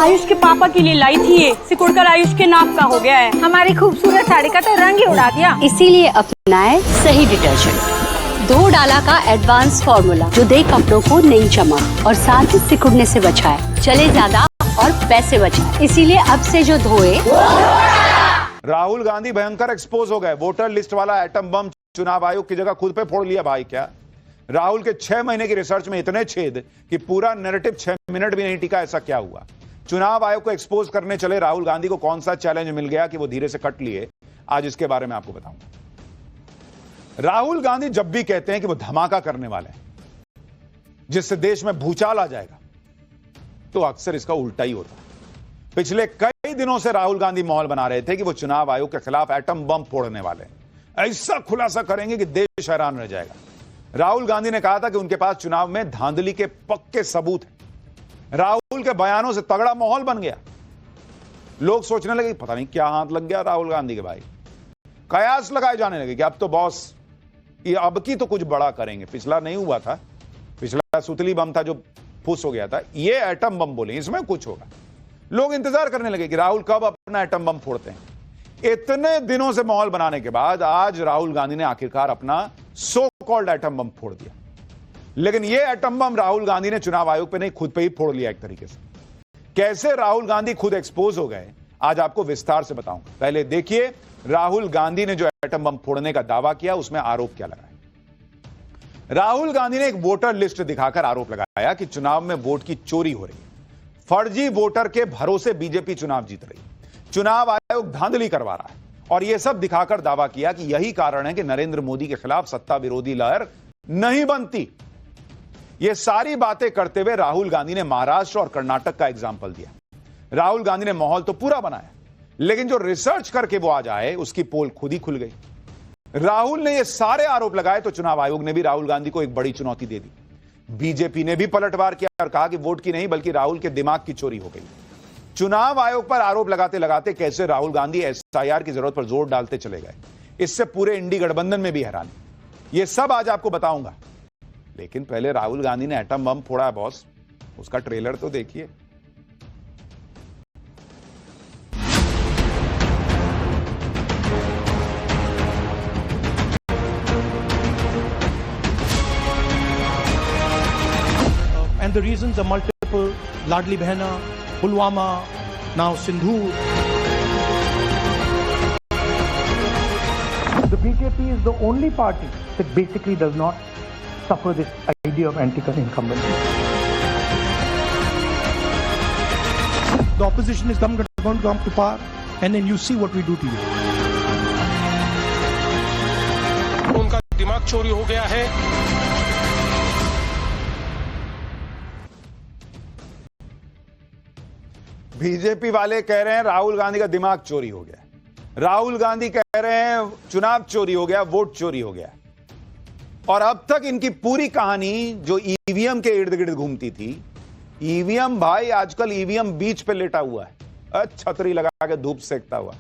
आयुष के पापा के लिए लाई थी ये, सिकुड़कर आयुष के नाक का हो गया है। हमारी खूबसूरत साड़ी का तो रंग ही उड़ा दिया। इसीलिए अपनाए सही डिटर्जेंट। 2 डाला का एडवांस फॉर्मूला जो दे कपड़ों को नई चमक और साथ ही सिकुड़ने से बचाए, चले ज्यादा और पैसे बचाए। इसीलिए अब से जो धोए। राहुल गांधी भयंकर एक्सपोज हो गए। वोटर लिस्ट वाला एटम बम चुनाव आयोग की जगह खुद पे फोड़ लिया भाई। क्या राहुल के 6 महीने की रिसर्च में इतने छेद कि पूरा नैरेटिव 6 मिनट भी नहीं टिका। ऐसा क्या हुआ? चुनाव आयोग को एक्सपोज करने चले राहुल गांधी को कौन सा चैलेंज मिल गया कि वो धीरे से कट लिए? आज इसके बारे में आपको बताऊंगा। राहुल गांधी जब भी कहते हैं कि वो धमाका करने वाले हैं जिससे देश में भूचाल आ जाएगा, तो अक्सर इसका उल्टा ही होता है। पिछले कई दिनों से राहुल गांधी माहौल बना रहे थे कि वो चुनाव आयोग के खिलाफ एटम बम फोड़ने वाले हैं। ऐसा खुलासा करेंगे कि देश हैरान रह जाएगा। राहुल गांधी ने कहा था कि उनके पास चुनाव में धांधली के पक्के सबूत हैं। राहुल के बयानों से तगड़ा माहौल बन गया। लोग सोचने लगे पता नहीं क्या हाथ लग गया राहुल गांधी के भाई। कयास लगाए जाने लगे कि अब तो बॉस ये अब की तो कुछ बड़ा करेंगे। पिछला नहीं हुआ था, पिछला सुतली बम था जो फुस हो गया था। ये एटम बम बोले, इसमें कुछ होगा। लोग इंतजार करने लगे कि राहुल कब अपना एटम बम फोड़ते हैं। इतने दिनों से माहौल बनाने के बाद आज राहुल गांधी ने आखिरकार अपना सो कॉल्ड एटम बम फोड़ दिया। लेकिन यह एटम बम राहुल गांधी ने चुनाव आयोग पे नहीं, खुद पे ही फोड़ लिया एक तरीके से। कैसे राहुल गांधी खुद एक्सपोज हो गए, आज आपको विस्तार से बताऊंगा। पहले देखिए राहुल गांधी ने जो एटम बम फोड़ने का दावा किया उसमें आरोप क्या लगाया। राहुल गांधी ने एक वोटर लिस्ट दिखाकर आरोप लगाया कि चुनाव में वोट की चोरी हो रही है। फर्जी वोटर के भरोसे बीजेपी चुनाव जीत रही, चुनाव आयोग धांधली करवा रहा है, और यह सब दिखाकर दावा किया कि यही कारण है कि नरेंद्र मोदी के खिलाफ सत्ता विरोधी लहर नहीं बनती। यह सारी बातें करते हुए राहुल गांधी ने महाराष्ट्र और कर्नाटक का एग्जाम्पल दिया। राहुल गांधी ने माहौल तो पूरा बनाया, लेकिन जो रिसर्च करके वो आ जाए उसकी पोल खुद ही खुल गई। राहुल ने यह सारे आरोप लगाए तो चुनाव आयोग ने भी राहुल गांधी को एक बड़ी चुनौती दे दी। बीजेपी ने भी पलटवार किया और कहा कि वोट की नहीं बल्कि राहुल के दिमाग की चोरी हो गई। चुनाव आयोग पर आरोप लगाते लगाते कैसे राहुल गांधी एसआईआर की जरूरत पर जोर डालते चले गए, इससे पूरे इंडी गठबंधन में भी हैरानी। यह सब आज आपको बताऊंगा, लेकिन पहले राहुल गांधी ने एटम बम फोड़ा है बॉस, उसका ट्रेलर तो देखिए। And the reasons are multiple: Ladli Behna, Pulwama, now Sindhu. The BJP is the only party that basically does not suffer this idea of anti-incumbency. The opposition is going to come to power, and then you see what we do to you. उनका दिमाग चोरी हो गया है। BJP वाले कह रहे हैं राहुल गांधी का दिमाग चोरी हो गया। राहुल गांधी कह रहे हैं चुनाव चोरी हो गया, वोट चोरी हो गया। और अब तक इनकी पूरी कहानी जो ईवीएम के इर्द गिर्द घूमती थी, ईवीएम भाई आजकल ईवीएम बीच पे लेटा हुआ है, छतरी लगा के धूप सेकता हुआ,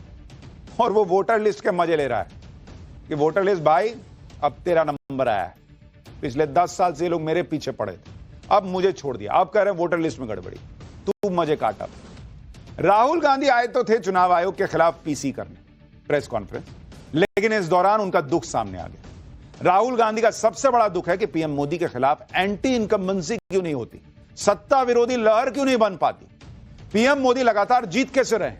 और वो वोटर लिस्ट के मजे ले रहा है कि वोटर लिस्ट भाई अब तेरा नंबर आया है। पिछले 10 साल से ये लोग मेरे पीछे पड़े थे, अब मुझे छोड़ दिया, अब कह रहे हैं वोटर लिस्ट में गड़बड़ी, तू मजे काटा। राहुल गांधी आए तो थे चुनाव आयोग के खिलाफ पीसी करने, प्रेस कॉन्फ्रेंस, लेकिन इस दौरान उनका दुख सामने आ गया। राहुल गांधी का सबसे बड़ा दुख है कि पीएम मोदी के खिलाफ एंटी इनकम्बेंसी क्यों नहीं होती, सत्ता विरोधी लहर क्यों नहीं बन पाती। पीएम मोदी लगातार जीत कैसे रहे,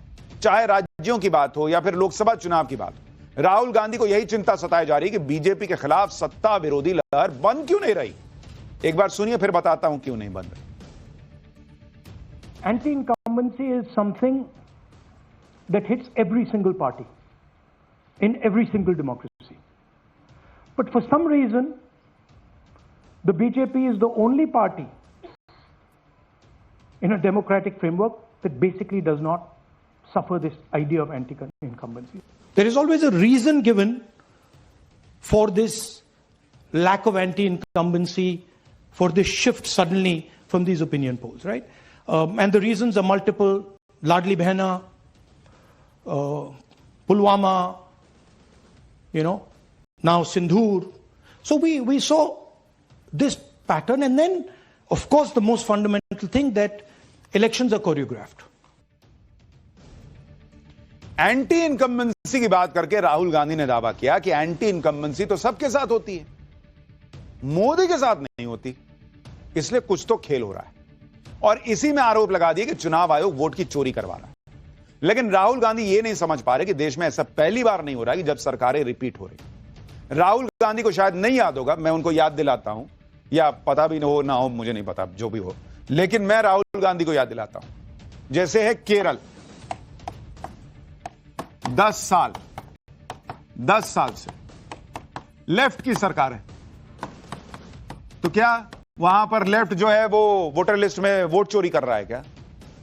चाहे राज्यों की बात हो या फिर लोकसभा चुनाव की बात हो। राहुल गांधी को यही चिंता सताई जा रही कि बीजेपी के खिलाफ सत्ता विरोधी लहर बन क्यों नहीं रही। एक बार सुनिए फिर बताता हूं क्यों नहीं बन रही। Anti-incumbency is something that hits every single party in every single democracy. But for some reason, the BJP is the only party in a democratic framework that basically does not suffer this idea of anti-incumbency. There is always a reason given for this lack of anti-incumbency, for this shift suddenly from these opinion polls, right? And the reasons are multiple: Ladli Behna, Pulwama, now Sindhu. So we saw this pattern, and then, of course, the most fundamental thing that elections are choreographed. Anti incumbency की बात करके राहुल गांधी ने दावा किया कि anti incumbency तो सबके साथ होती है, मोदी के साथ नहीं होती, इसलिए कुछ तो खेल हो रहा है। और इसी में आरोप लगा दिया कि चुनाव आयोग वोट की चोरी करवा रहा है। लेकिन राहुल गांधी यह नहीं समझ पा रहे कि देश में ऐसा पहली बार नहीं हो रहा कि जब सरकारें रिपीट हो रही। राहुल गांधी को शायद नहीं याद होगा, मैं उनको याद दिलाता हूं, या पता भी हो ना हो मुझे नहीं पता, जो भी हो, लेकिन मैं राहुल गांधी को याद दिलाता हूं। जैसे है केरल, 10 साल से लेफ्ट की सरकार है, तो क्या वहां पर लेफ्ट जो है वो वोटर लिस्ट में वोट चोरी कर रहा है क्या?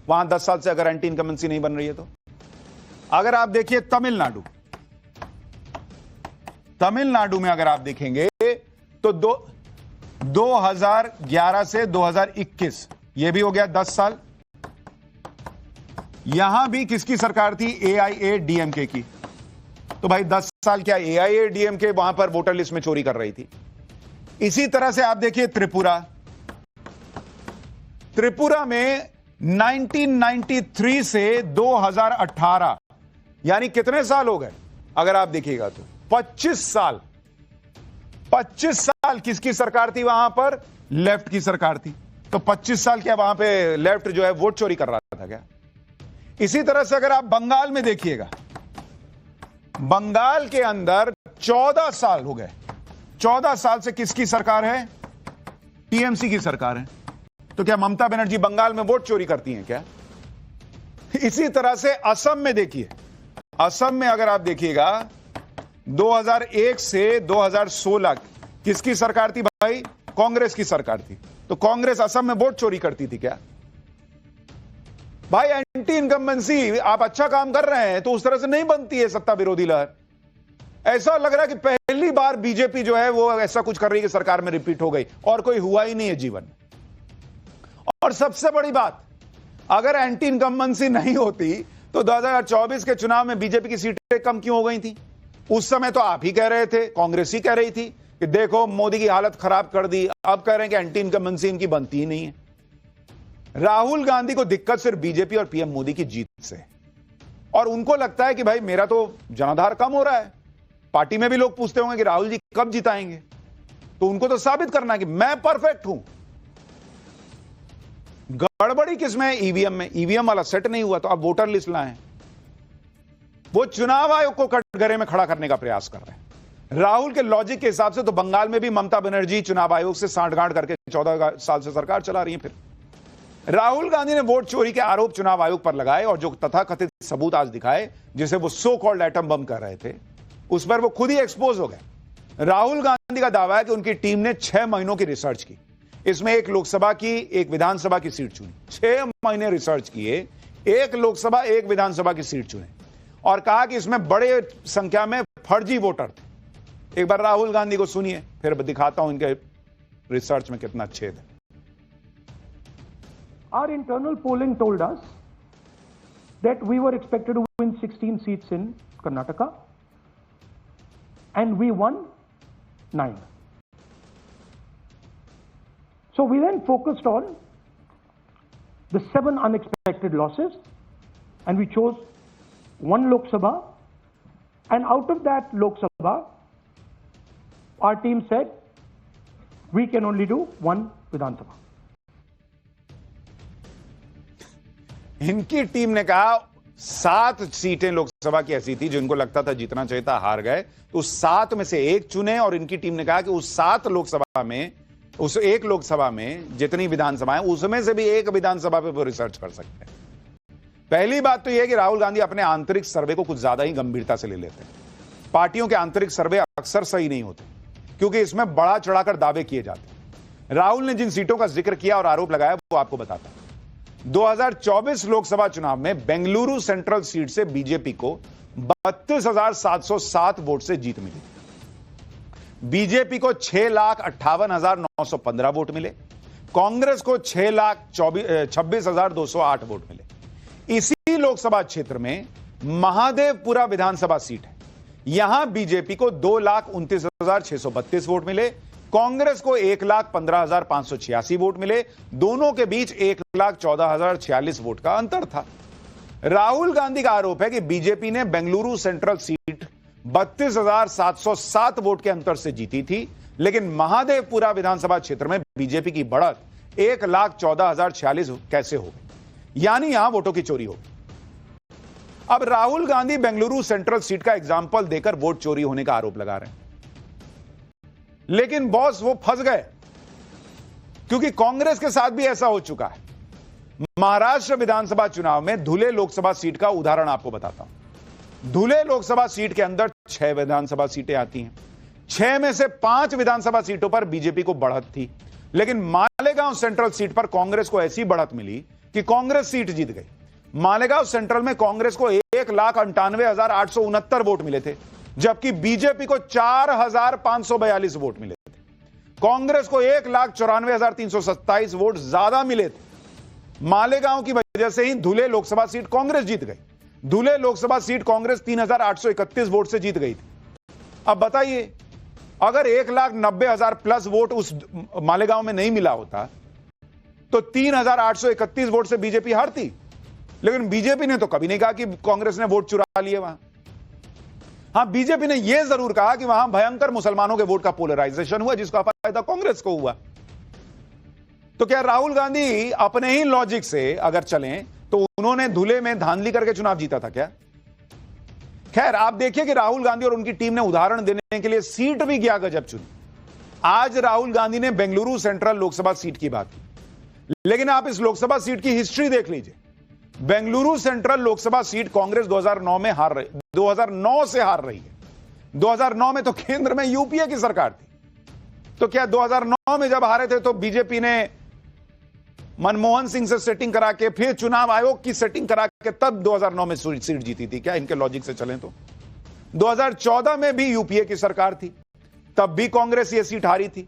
वहां 10 साल से अगर एंटी इनकम्बेंसी नहीं बन रही है तो? अगर आप देखिए तमिलनाडु में अगर आप देखेंगे तो 2011 से 2021 ये भी हो गया 10 साल। यहां भी किसकी सरकार थी? AIADMK की। तो भाई 10 साल क्या AIADMK वहां पर वोटर लिस्ट में चोरी कर रही थी? इसी तरह से आप देखिए त्रिपुरा में 1993 से 2018 यानी कितने साल हो गए अगर आप देखिएगा तो 25 साल किसकी सरकार थी? वहां पर लेफ्ट की सरकार थी। तो 25 साल क्या वहां पे लेफ्ट जो है वोट चोरी कर रहा था क्या? इसी तरह से अगर आप बंगाल में देखिएगा, बंगाल के अंदर 14 साल हो गए, 14 साल से किसकी सरकार है? टीएमसी की सरकार है। तो क्या ममता बनर्जी बंगाल में वोट चोरी करती हैं क्या? इसी तरह से असम में देखिए, असम में अगर आप देखिएगा 2001 से 2016 किसकी सरकार थी भाई? कांग्रेस की सरकार थी। तो कांग्रेस असम में वोट चोरी करती थी क्या? भाई एंटी इनकम्बेंसी आप अच्छा काम कर रहे हैं तो उस तरह से नहीं बनती है सत्ता विरोधी लहर। ऐसा लग रहा है कि पहली बार बीजेपी जो है वो ऐसा कुछ कर रही है कि सरकार में रिपीट हो गई और कोई हुआ ही नहीं है जीवन। और सबसे बड़ी बात, अगर एंटी इनकम्बेंसी नहीं होती तो 2024 के चुनाव में बीजेपी की सीटें कम क्यों हो गई थी? उस समय तो आप ही कह रहे थे, कांग्रेस ही कह रही थी कि देखो मोदी की हालत खराब कर दी। अब कह रहे हैं कि एंटी इनकम्बेंसी इनकी बनती ही नहीं है। राहुल गांधी को दिक्कत सिर्फ बीजेपी और पीएम मोदी की जीत से, और उनको लगता है कि भाई मेरा तो जनाधार कम हो रहा है। पार्टी में भी लोग पूछते होंगे कि राहुल जी कब जिताएंगे, तो उनको तो साबित करना है कि मैं परफेक्ट हूं। गड़बड़ी किसमें है? ईवीएम में। ईवीएम वाला सेट नहीं हुआ तो अब वोटर लिस्ट लाएं। वो चुनाव आयोग को कटघरे में खड़ा करने का प्रयास कर रहे हैं। राहुल के लॉजिक के हिसाब से तो बंगाल में भी ममता बनर्जी चुनाव आयोग से सांठगांठ करके 14 साल से सरकार चला रही है। फिर राहुल गांधी ने वोट चोरी के आरोप चुनाव आयोग पर लगाए और जो तथाकथित सबूत आज दिखाए, जिसे वो सो कॉल्ड एटम बम कर रहे थे, उस पर वो खुद ही एक्सपोज हो गए। राहुल गांधी का दावा है कि उनकी टीम ने 6 महीनों की रिसर्च की। इसमें एक लोकसभा की, एक विधानसभा की सीट चुनी। 6 महीने रिसर्च किए, एक लोकसभा, एक विधानसभा की सीट चुने, और कहा कि इसमें बड़े संख्या में फर्जी वोटर थे। एक बार राहुल गांधी को सुनिए, फिर दिखाता हूं इनके रिसर्च में कितना छेद है। Our internal polling told us that we were expected to win 16 seats in Karnataka, and we won 9. So we then focused on the 7 unexpected losses, and we chose 1 Lok Sabha, and out of that Lok Sabha, our team said we can only do 1 Vidhan Sabha. इनकी team ने कहा 7 सीटें लोकसभा की ऐसी थी जिनको लगता था जीतना चाहिए था, हार गए, तो उस 7 में से एक चुने। और इनकी टीम ने कहा कि उस 7 लोकसभा में, उस एक लोकसभा में जितनी विधानसभा है उसमें से भी एक विधानसभा पे वो रिसर्च कर सकते हैं। पहली बात तो यह कि राहुल गांधी अपने आंतरिक सर्वे को कुछ ज्यादा ही गंभीरता से ले लेते हैं। पार्टियों के आंतरिक सर्वे अक्सर सही नहीं होते क्योंकि इसमें बढ़ा चढ़ाकर दावे किए जाते हैं। राहुल ने जिन सीटों का जिक्र किया और आरोप लगाया वो आपको बताता है। 2024 लोकसभा चुनाव में बेंगलुरु सेंट्रल सीट से बीजेपी को 32,707 वोट से जीत मिली। बीजेपी को 6,58,915 वोट मिले, कांग्रेस को 6,26,208 वोट मिले। इसी लोकसभा क्षेत्र में महादेवपुरा विधानसभा सीट है, यहां बीजेपी को 2,29,632 वोट मिले, कांग्रेस को 1,15,586 वोट मिले। दोनों के बीच 1,14,046 वोट का अंतर था। राहुल गांधी का आरोप है कि बीजेपी ने बेंगलुरु सेंट्रल सीट 32,707 वोट के अंतर से जीती थी, लेकिन महादेवपुरा विधानसभा क्षेत्र में बीजेपी की बढ़त 1,14,046 कैसे हो गई, यानी यहां वोटों की चोरी हो गई। अब राहुल गांधी बेंगलुरु सेंट्रल सीट का एग्जाम्पल देकर वोट चोरी होने का आरोप लगा रहे हैं, लेकिन बॉस वो फंस गए, क्योंकि कांग्रेस के साथ भी ऐसा हो चुका है। महाराष्ट्र विधानसभा चुनाव में धुले लोकसभा सीट का उदाहरण आपको बताता हूं। धुले लोकसभा सीट के अंदर 6 विधानसभा सीटें आती हैं। 6 में से 5 विधानसभा सीटों पर बीजेपी को बढ़त थी, लेकिन मालेगांव सेंट्रल सीट पर कांग्रेस को ऐसी बढ़त मिली कि कांग्रेस सीट जीत गई। मालेगांव सेंट्रल में कांग्रेस को 1,98,869 वोट मिले थे, जबकि बीजेपी को 4,542 वोट मिले थे। कांग्रेस को 1,94,327 वोट ज्यादा मिले थे। मालेगांव की वजह से ही धुले लोकसभा सीट कांग्रेस जीत गई। धुले लोकसभा सीट कांग्रेस 3,831 वोट से जीत गई थी। अब बताइए, अगर 1,90,000 प्लस वोट उस मालेगांव में नहीं मिला होता तो 3,831 वोट से बीजेपी हारती। लेकिन बीजेपी ने तो कभी नहीं कहा कि कांग्रेस ने वोट चुरा लिए वहां। हां, बीजेपी ने यह जरूर कहा कि वहां भयंकर मुसलमानों के वोट का पोलराइजेशन हुआ, जिसका फायदा कांग्रेस को हुआ। तो क्या राहुल गांधी अपने ही लॉजिक से अगर चलें तो उन्होंने धुले में धांधली करके चुनाव जीता था क्या? खैर, आप देखिए कि राहुल गांधी और उनकी टीम ने उदाहरण देने के लिए सीट भी क्या गजब चुनी। आज राहुल गांधी ने बेंगलुरु सेंट्रल लोकसभा सीट की बात की, लेकिन आप इस लोकसभा सीट की हिस्ट्री देख लीजिए। बेंगलुरु सेंट्रल लोकसभा सीट कांग्रेस 2009 में हार रही, 2009 से हार रही है। 2009 में तो केंद्र में यूपीए की सरकार थी। तो क्या 2009 में जब हारे थे तो बीजेपी ने मनमोहन सिंह से सेटिंग करा के, फिर चुनाव आयोग की सेटिंग करा के तब 2009 में सीट जीती थी क्या? इनके लॉजिक से चलें तो 2014 में भी यूपीए की सरकार थी, तब भी कांग्रेस ये सीट हारी थी।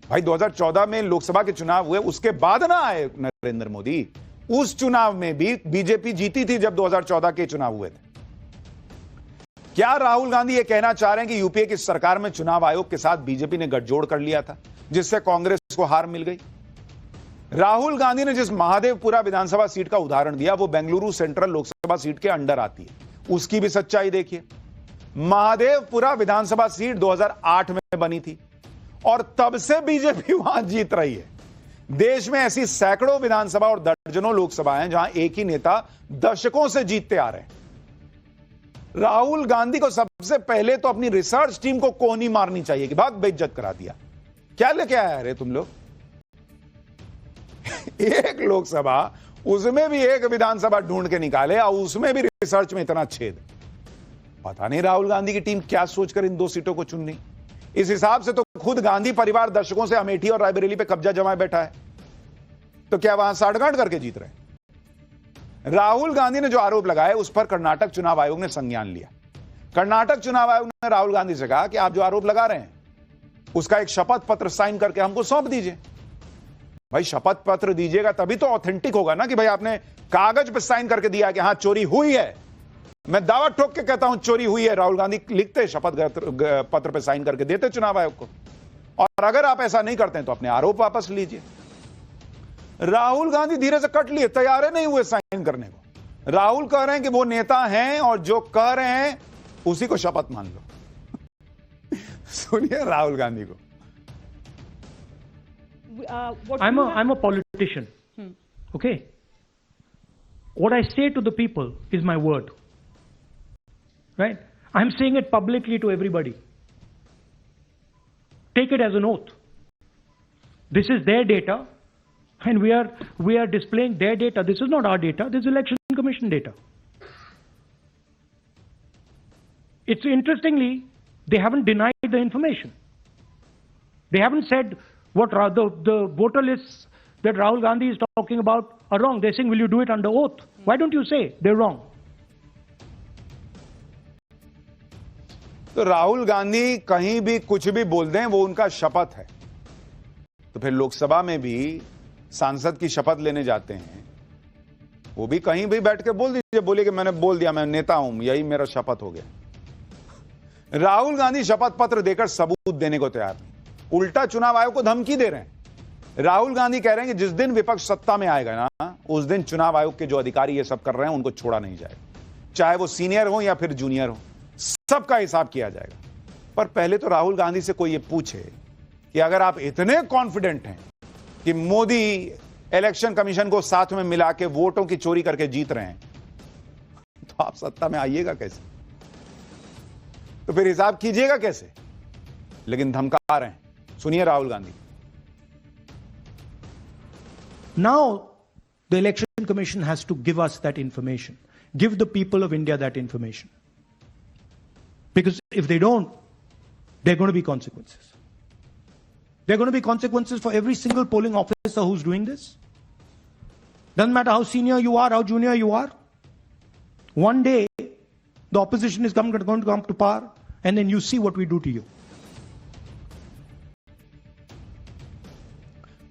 भाई 2014 में लोकसभा के चुनाव हुए, उसके बाद ना आए नरेंद्र मोदी। उस चुनाव में भी बीजेपी जीती थी जब 2014 के चुनाव हुए थे। क्या राहुल गांधी ये कहना चाह रहे हैं कि यूपीए की सरकार में चुनाव आयोग के साथ बीजेपी ने गठजोड़ कर लिया था, जिससे कांग्रेस को हार मिल गई? राहुल गांधी ने जिस महादेवपुरा विधानसभा सीट का उदाहरण दिया वो बेंगलुरु सेंट्रल लोकसभा सीट के अंडर आती है। उसकी भी सच्चाई देखिए। महादेवपुरा विधानसभा सीट 2008 में बनी थी और तब से बीजेपी वहां जीत रही है। देश में ऐसी सैकड़ों विधानसभा और दर्जनों लोकसभा हैं जहां एक ही नेता दशकों से जीतते आ रहे हैं। राहुल गांधी को सबसे पहले तो अपनी रिसर्च टीम को कोहनी मारनी चाहिए कि भाग बेइज्जत करा दिया। क्या लेके आया रे तुम लोग? एक लोकसभा, उसमें भी एक विधानसभा ढूंढ के निकाले और उसमें भी रिसर्च में इतना छेद। पता नहीं राहुल गांधी की टीम क्या सोचकर इन 2 सीटों को चुन ली। इस हिसाब से तो खुद गांधी परिवार दशकों से अमेठी और रायबरेली पे कब्जा जमाए बैठा है, तो क्या वहां साठगांठ करके जीत रहे? राहुल गांधी ने जो आरोप लगाए उस पर कर्नाटक चुनाव आयोग ने संज्ञान लिया। कर्नाटक चुनाव आयोग ने राहुल गांधी से कहा कि आप जो आरोप लगा रहे हैं उसका एक शपथ पत्र साइन करके हमको सौंप दीजिए। भाई शपथ पत्र दीजिएगा तभी तो ऑथेंटिक होगा ना, कि भाई आपने कागज पे साइन करके दिया कि हां चोरी हुई है। मैं दावा ठोक के कहता हूं चोरी हुई है। राहुल गांधी लिखते शपथ पत्र पे साइन करके देते चुनाव आयोग को। और अगर आप ऐसा नहीं करते हैं तो अपने आरोप वापस लीजिए। राहुल गांधी धीरे से कट लिए, तैयार नहीं हुए साइन करने को। राहुल कह रहे हैं कि वो नेता हैं और जो कह रहे हैं उसी को शपथ मान लो। सुनिए राहुल गांधी को। I'm a politician. Okay. What I say to the people is my word. Right? I'm saying it publicly to everybody. Take it as an oath. This is their data, and we are displaying their data. This is not our data. This is Election Commission data. It's interestingly, they haven't denied the information. They haven't said what the voter lists that Rahul Gandhi is talking about are wrong. They're saying, will you do it under oath? Why don't you say they're wrong? तो राहुल गांधी कहीं भी कुछ भी बोल दें वो उनका शपथ है। तो फिर लोकसभा में भी सांसद की शपथ लेने जाते हैं, वो भी कहीं भी बैठ के बोल दीजिए, बोलिए कि मैंने बोल दिया, मैं नेता हूं, यही मेरा शपथ हो गया। राहुल गांधी शपथ पत्र देकर सबूत देने को तैयार नहीं। उल्टा चुनाव आयोग को धमकी दे रहे हैं। राहुल गांधी कह रहे हैं कि जिस दिन विपक्ष सत्ता में आएगा ना, उस दिन चुनाव आयोग के जो अधिकारी ये सब कर रहे हैं उनको छोड़ा नहीं जाएगा, चाहे वो सीनियर हो या फिर जूनियर हो, सबका हिसाब किया जाएगा। पर पहले तो राहुल गांधी से कोई ये पूछे कि अगर आप इतने कॉन्फिडेंट हैं कि मोदी इलेक्शन कमीशन को साथ में मिला के वोटों की चोरी करके जीत रहे हैं, तो आप सत्ता में आइएगा कैसे? तो फिर हिसाब कीजिएगा कैसे? लेकिन धमका रहे हैं। सुनिए Rahul Gandhi. Now, the Election Commission has to give us that information, give the people of India that information. Because if they don't, there are going to be consequences. There are going to be consequences for every single polling officer who's doing this. Doesn't matter how senior you are, how junior you are. One day, the opposition is going to come to power, and then you see what we do to you.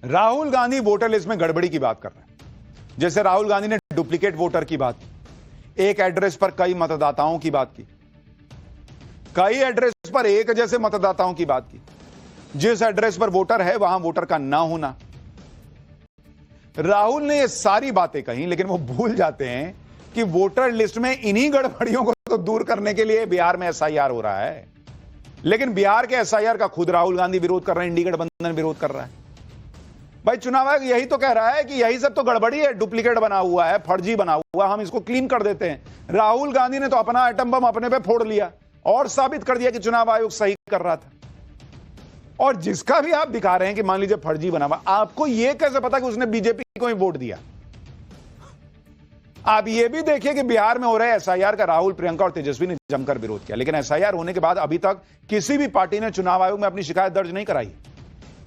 Rahul Gandhi voter list में गड़बड़ी की बात कर रहे हैं। जैसे राहुल गांधी ने duplicate voter की बात की, एक एड्रेस पर कई मतदाताओं की बात की, कई एड्रेस पर एक जैसे मतदाताओं की बात की, जिस एड्रेस पर वोटर है वहां वोटर का ना होना। राहुल ने ये सारी बातें कही, लेकिन वो भूल जाते हैं कि वोटर लिस्ट में इन्हीं गड़बड़ियों को तो दूर करने के लिए बिहार में एसआईआर हो रहा है। लेकिन बिहार के एसआईआर का खुद राहुल गांधी विरोध कर रहे हैं, इंडी गठबंधन विरोध कर रहा है। भाई चुनाव आयोग यही तो कह रहा है कि यही सब तो गड़बड़ी है, डुप्लीकेट बना हुआ है, फर्जी बना हुआ, हम इसको क्लीन कर देते हैं। राहुल गांधी ने तो अपना एटम बम अपने पे फोड़ लिया और साबित कर दिया कि चुनाव आयोग सही कर रहा था। और जिसका भी आप दिखा रहे हैं कि मान लीजिए फर्जी बना हुआ, आपको यह कैसे पता कि उसने बीजेपी को ही वोट दिया? आप ये भी देखिए कि बिहार में हो रहे एसआईआर का राहुल, प्रियंका और तेजस्वी ने जमकर विरोध किया, लेकिन एसआईआर होने के बाद अभी तक किसी भी पार्टी ने चुनाव आयोग में अपनी शिकायत दर्ज नहीं कराई।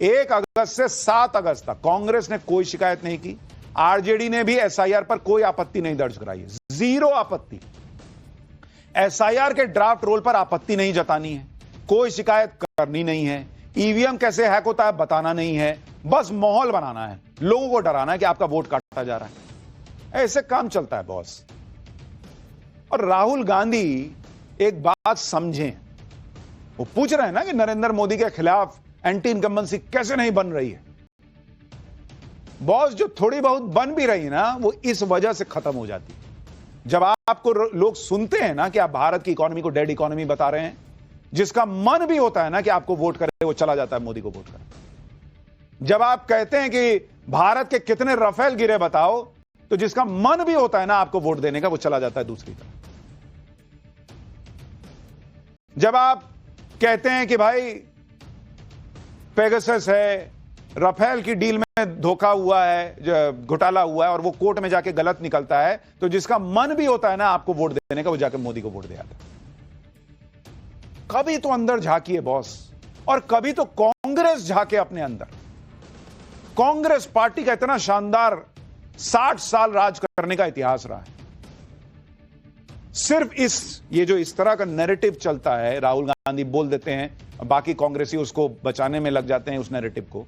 1 अगस्त से 7 अगस्त तक कांग्रेस ने कोई शिकायत नहीं की, आरजेडी ने भी एसआईआर पर कोई आपत्ति नहीं दर्ज कराई है, 0 आपत्ति। एसआईआर के ड्राफ्ट रोल पर आपत्ति नहीं जतानी है, कोई शिकायत करनी नहीं है, ईवीएम कैसे हैक होता है बताना नहीं है, बस माहौल बनाना है, लोगों को डराना है कि आपका वोट काटा जा रहा है। ऐसे काम चलता है बॉस। और राहुल गांधी एक बात समझें, वो पूछ रहे हैं ना कि नरेंद्र मोदी के खिलाफ एंटी इनकम्बेंसी कैसे नहीं बन रही है। बॉस, जो थोड़ी बहुत बन भी रही है ना, वो इस वजह से खत्म हो जाती है। जब आपको लोग सुनते हैं ना कि आप भारत की इकोनॉमी को डेड इकोनॉमी बता रहे हैं, जिसका मन भी होता है ना कि आपको वोट करे, वो चला जाता है मोदी को वोट करे। जब आप कहते हैं कि भारत के कितने राफेल गिरे बताओ, तो जिसका मन भी होता है ना आपको वोट देने का, वो चला जाता है दूसरी तरफ। जब आप कहते हैं कि भाई पेगासस है, राफेल की डील में धोखा हुआ है, घोटाला हुआ है, और वो कोर्ट में जाके गलत निकलता है, तो जिसका मन भी होता है ना आपको वोट देने का, वो जाके मोदी को वोट दे आता है। कभी तो अंदर झांकिए बॉस, और कभी तो कांग्रेस झांके अपने अंदर। कांग्रेस पार्टी का इतना शानदार 60 साल राज करने का इतिहास रहा है। सिर्फ ये जो इस तरह का नैरेटिव चलता है, राहुल गांधी बोल देते हैं, बाकी कांग्रेसी उसको बचाने में लग जाते हैं उस नैरेटिव को,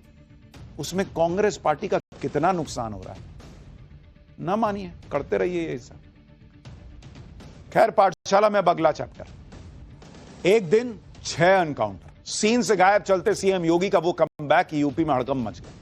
उसमें कांग्रेस पार्टी का कितना नुकसान हो रहा है। ना मानिए, करते रहिए ऐसा। खैर, पाठशाला में अब अगला चैप्टर। एक दिन 6 एनकाउंटर, सीन से गायब चलते सीएम योगी का वो कमबैक, यूपी में हड़कंप मच गया।